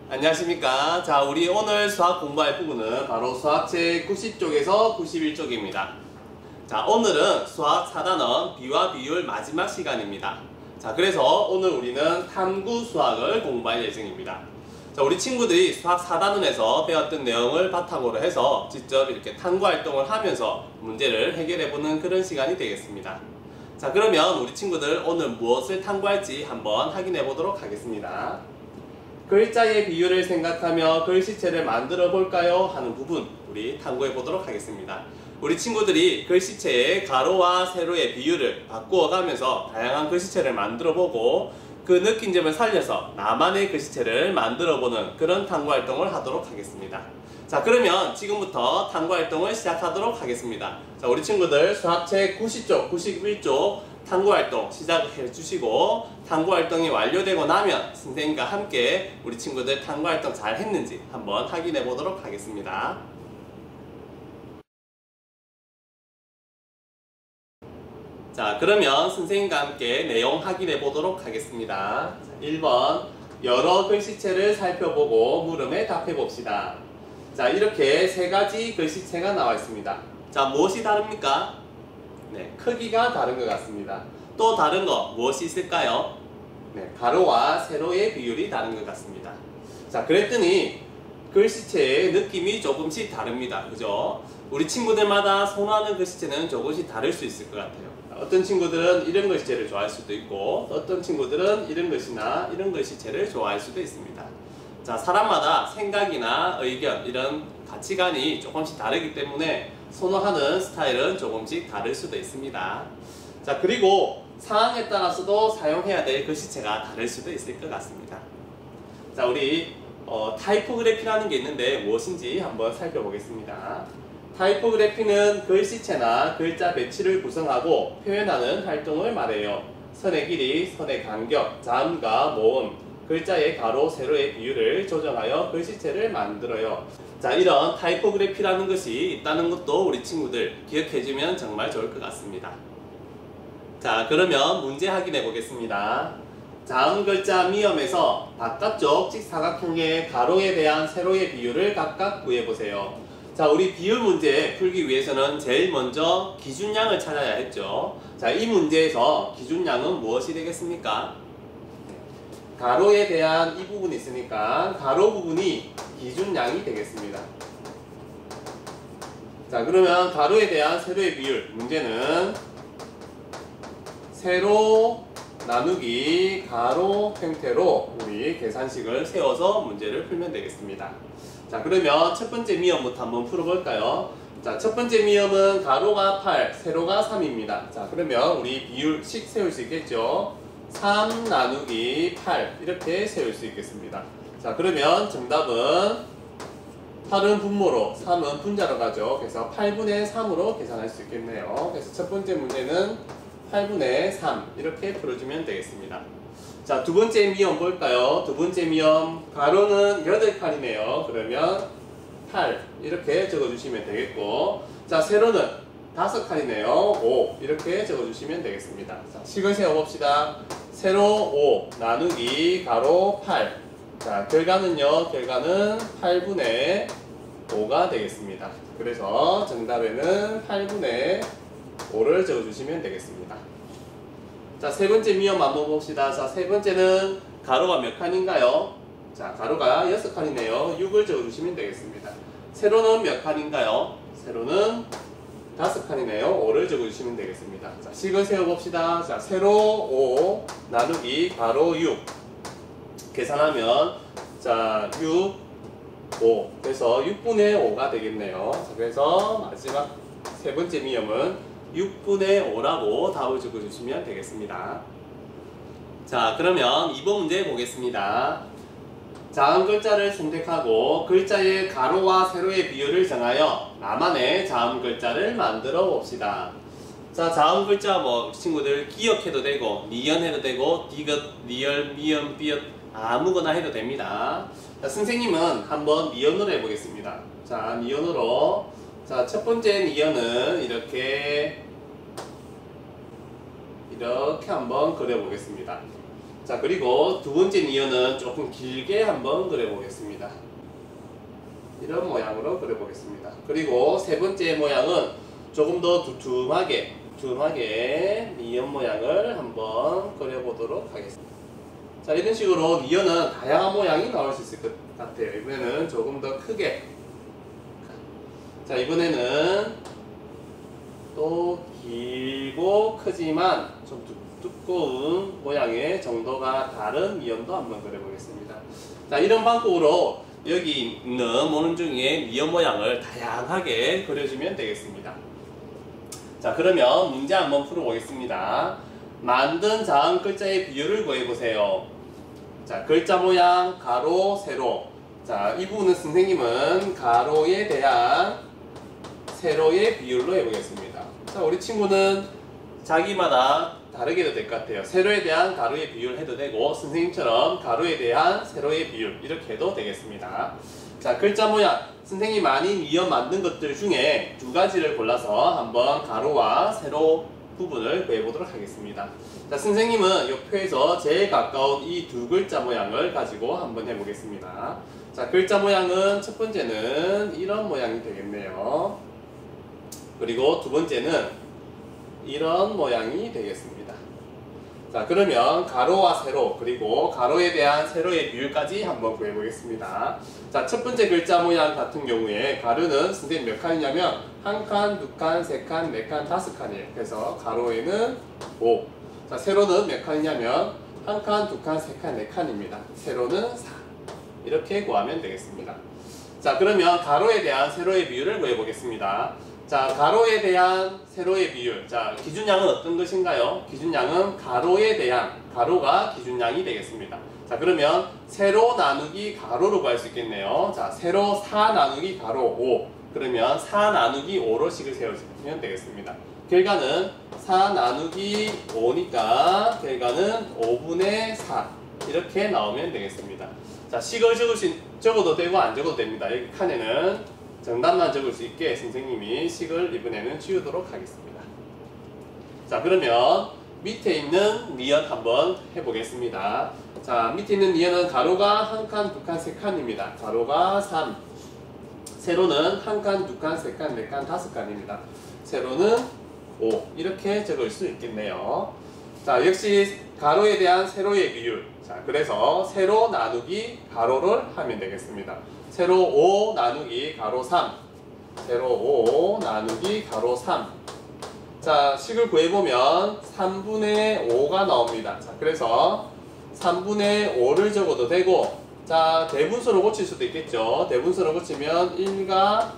안녕하십니까. 자, 우리 오늘 수학 공부할 부분은 바로 수학책 90쪽에서 91쪽입니다. 자, 오늘은 수학 4단원 비와 비율 마지막 시간입니다. 자, 그래서 오늘 우리는 탐구 수학을 공부할 예정입니다. 자, 우리 친구들이 수학 4단원에서 배웠던 내용을 바탕으로 해서 직접 이렇게 탐구 활동을 하면서 문제를 해결해보는 그런 시간이 되겠습니다. 자, 그러면 우리 친구들 오늘 무엇을 탐구할지 한번 확인해 보도록 하겠습니다. 글자의 비율을 생각하며 글씨체를 만들어 볼까요? 하는 부분 우리 탐구해 보도록 하겠습니다. 우리 친구들이 글씨체의 가로와 세로의 비율을 바꾸어 가면서 다양한 글씨체를 만들어 보고 그 느낀 점을 살려서 나만의 글씨체를 만들어 보는 그런 탐구 활동을 하도록 하겠습니다. 자, 그러면 지금부터 탐구 활동을 시작하도록 하겠습니다. 자, 우리 친구들 수학책 90쪽, 91쪽 탐구 활동 시작해 주시고, 탐구 활동이 완료되고 나면 선생님과 함께 우리 친구들 탐구 활동 잘 했는지 한번 확인해 보도록 하겠습니다. 자, 그러면 선생님과 함께 내용 확인해 보도록 하겠습니다. 1번 여러 글씨체를 살펴보고 물음에 답해 봅시다. 자, 이렇게 세 가지 글씨체가 나와 있습니다. 자, 무엇이 다릅니까? 네, 크기가 다른 것 같습니다. 또 다른 거 무엇이 있을까요? 네, 가로와 세로의 비율이 다른 것 같습니다. 자, 그랬더니 글씨체의 느낌이 조금씩 다릅니다. 그죠? 우리 친구들마다 선호하는 글씨체는 조금씩 다를 수 있을 것 같아요. 어떤 친구들은 이런 글씨체를 좋아할 수도 있고, 어떤 친구들은 이런 글씨나 이런 글씨체를 좋아할 수도 있습니다. 자, 사람마다 생각이나 의견, 이런 가치관이 조금씩 다르기 때문에 선호하는 스타일은 조금씩 다를 수도 있습니다. 자, 그리고 상황에 따라서도 사용해야 될 글씨체가 다를 수도 있을 것 같습니다. 자, 우리 타이포그래피라는 게 있는데 무엇인지 한번 살펴보겠습니다. 타이포그래피는 글씨체나 글자 배치를 구성하고 표현하는 활동을 말해요. 선의 길이, 선의 간격, 자음과 모음, 글자의 가로, 세로의 비율을 조정하여 글씨체를 만들어요. 자, 이런 타이포그래피라는 것이 있다는 것도 우리 친구들 기억해주면 정말 좋을 것 같습니다. 자, 그러면 문제 확인해 보겠습니다. 자음 글자 미음에서 바깥쪽 직사각형의 가로에 대한 세로의 비율을 각각 구해보세요. 자, 우리 비율 문제 풀기 위해서는 제일 먼저 기준량을 찾아야 했죠. 자, 이 문제에서 기준량은 무엇이 되겠습니까? 가로에 대한 이 부분이 있으니까 가로 부분이 기준량이 되겠습니다. 자, 그러면 가로에 대한 세로의 비율 문제는 세로 나누기 가로 형태로 우리 계산식을 세워서 문제를 풀면 되겠습니다. 자, 그러면 첫 번째 미음부터 한번 풀어볼까요? 자, 첫 번째 미음은 가로가 8, 세로가 3입니다. 자, 그러면 우리 비율식 세울 수 있겠죠? 3 나누기 8 이렇게 세울 수 있겠습니다. 자, 그러면 정답은 8은 분모로 3은 분자로 가죠. 그래서 8분의 3으로 계산할 수 있겠네요. 그래서 첫 번째 문제는 8분의 3 이렇게 풀어주면 되겠습니다. 자, 두 번째 미음 볼까요? 두 번째 미음 가로는 8칸이네요. 그러면 8 이렇게 적어주시면 되겠고, 자, 세로는 5칸이네요. 5 이렇게 적어주시면 되겠습니다. 자, 식을 세워봅시다. 세로 5 나누기 가로 8. 자, 결과는요, 결과는 8분의 5가 되겠습니다. 그래서 정답에는 8분의 5를 적어주시면 되겠습니다. 자, 세 번째 미음 한번 봅시다. 자, 세 번째는 가로가 몇 칸인가요? 자, 가로가 6칸이네요. 6을 적어주시면 되겠습니다. 세로는 몇 칸인가요? 세로는 5칸이네요. 5를 적어주시면 되겠습니다. 자, 식을 세워봅시다. 자, 세로 5 나누기 가로 6 계산하면 자, 6, 5 그래서 6분의 5가 되겠네요. 자, 그래서 마지막 세 번째 미음은 6분의 5라고 답을 적어주시면 되겠습니다. 자, 그러면 2번 문제 보겠습니다. 자음 글자를 선택하고 글자의 가로와 세로의 비율을 정하여 나만의 자음 글자를 만들어 봅시다. 자, 자음 글자 뭐 친구들 기억해도 되고 니은해도 되고 디귿, 리얼, 미음, 비읍 아무거나 해도 됩니다. 자, 선생님은 한번 니은으로 해보겠습니다. 자, 니은으로 자, 첫 번째 니은은 이렇게 한번 그려보겠습니다. 자, 그리고 두 번째 니은은 조금 길게 한번 그려보겠습니다. 이런 모양으로 그려보겠습니다. 그리고 세 번째 모양은 조금 더 두툼하게 니은 모양을 한번 그려보도록 하겠습니다. 자, 이런 식으로 니은은 다양한 모양이 나올 수 있을 것 같아요. 이번에는 조금 더 크게. 자, 이번에는 또 길고 크지만 좀 두꺼운 모양의 정도가 다른 니은도 한번 그려보겠습니다. 자, 이런 방법으로 여기 있는 모는 중에 니은 모양을 다양하게 그려주면 되겠습니다. 자, 그러면 문제 한번 풀어보겠습니다. 만든 자음 글자의 비율을 구해보세요. 자, 글자 모양, 가로, 세로. 자, 이 부분은 선생님은 가로에 대한 세로의 비율로 해보겠습니다. 자, 우리 친구는 자기마다 다르게 해도 될 것 같아요. 세로에 대한 가로의 비율 해도 되고, 선생님처럼 가로에 대한 세로의 비율 이렇게 해도 되겠습니다. 자, 글자 모양, 선생님이 많이 니은 만든 것들 중에 두 가지를 골라서 한번 가로와 세로 부분을 구해보도록 하겠습니다. 자, 선생님은 이 표에서 제일 가까운 이 두 글자 모양을 가지고 한번 해보겠습니다. 자, 글자 모양은 첫 번째는 이런 모양이 되겠네요. 그리고 두 번째는 이런 모양이 되겠습니다. 자, 그러면 가로와 세로, 그리고 가로에 대한 세로의 비율까지 한번 구해보겠습니다. 자, 첫 번째 글자 모양 같은 경우에 가로는 선생님 몇 칸이냐면 한 칸, 두 칸, 세 칸, 네 칸, 다섯 칸이에요. 그래서 가로에는 5. 자, 세로는 몇 칸이냐면 한 칸, 두 칸, 세 칸, 네 칸입니다. 세로는 4. 이렇게 구하면 되겠습니다. 자, 그러면 가로에 대한 세로의 비율을 구해보겠습니다. 자, 가로에 대한 세로의 비율. 자, 기준량은 어떤 것인가요? 기준량은 가로에 대한, 가로가 기준량이 되겠습니다. 자, 그러면 세로 나누기 가로로 구할 수 있겠네요. 자, 세로 4 나누기 가로 5. 그러면 4 나누기 5로 식을 세워주면 되겠습니다. 결과는 4 나누기 5니까 결과는 5분의 4. 이렇게 나오면 되겠습니다. 자, 식을 적어도 되고 안 적어도 됩니다. 여기 칸에는 정답만 적을 수 있게 선생님이 식을 이번에는 지우도록 하겠습니다. 자, 그러면 밑에 있는 니은 한번 해보겠습니다. 자, 밑에 있는 니은은 가로가 한 칸, 두 칸, 세 칸입니다. 가로가 3. 세로는 한 칸, 두 칸, 세 칸, 네 칸, 다섯 칸입니다. 세로는 5. 이렇게 적을 수 있겠네요. 자, 역시 가로에 대한 세로의 비율. 자, 그래서 세로 나누기 가로를 하면 되겠습니다. 세로 5 나누기 가로 3. 세로 5 나누기 가로 3. 자, 식을 구해보면 3분의 5가 나옵니다. 자, 그래서 3분의 5를 적어도 되고, 자, 대분수로 고칠 수도 있겠죠. 대분수로 고치면 1과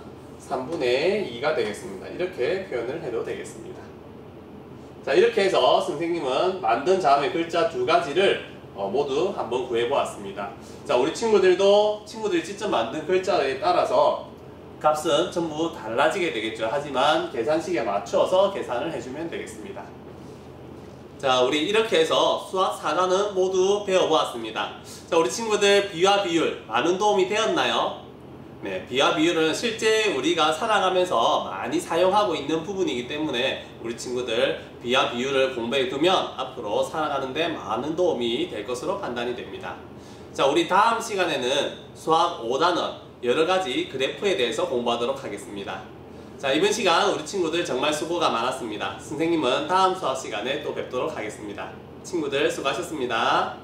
3분의 2가 되겠습니다. 이렇게 표현을 해도 되겠습니다. 자, 이렇게 해서 선생님은 만든 자음의 글자 두 가지를 모두 한번 구해보았습니다. 자, 우리 친구들이 직접 만든 글자에 따라서 값은 전부 달라지게 되겠죠. 하지만 계산식에 맞춰서 계산을 해주면 되겠습니다. 자, 우리 이렇게 해서 수학 4단은 모두 배워보았습니다. 자, 우리 친구들 비와 비율 많은 도움이 되었나요? 네, 비와 비율은 실제 우리가 살아가면서 많이 사용하고 있는 부분이기 때문에 우리 친구들 비와 비율을 공부해 두면 앞으로 살아가는 데 많은 도움이 될 것으로 판단이 됩니다. 자, 우리 다음 시간에는 수학 5단원 여러가지 그래프에 대해서 공부하도록 하겠습니다. 자, 이번 시간 우리 친구들 정말 수고가 많았습니다. 선생님은 다음 수학 시간에 또 뵙도록 하겠습니다. 친구들 수고하셨습니다.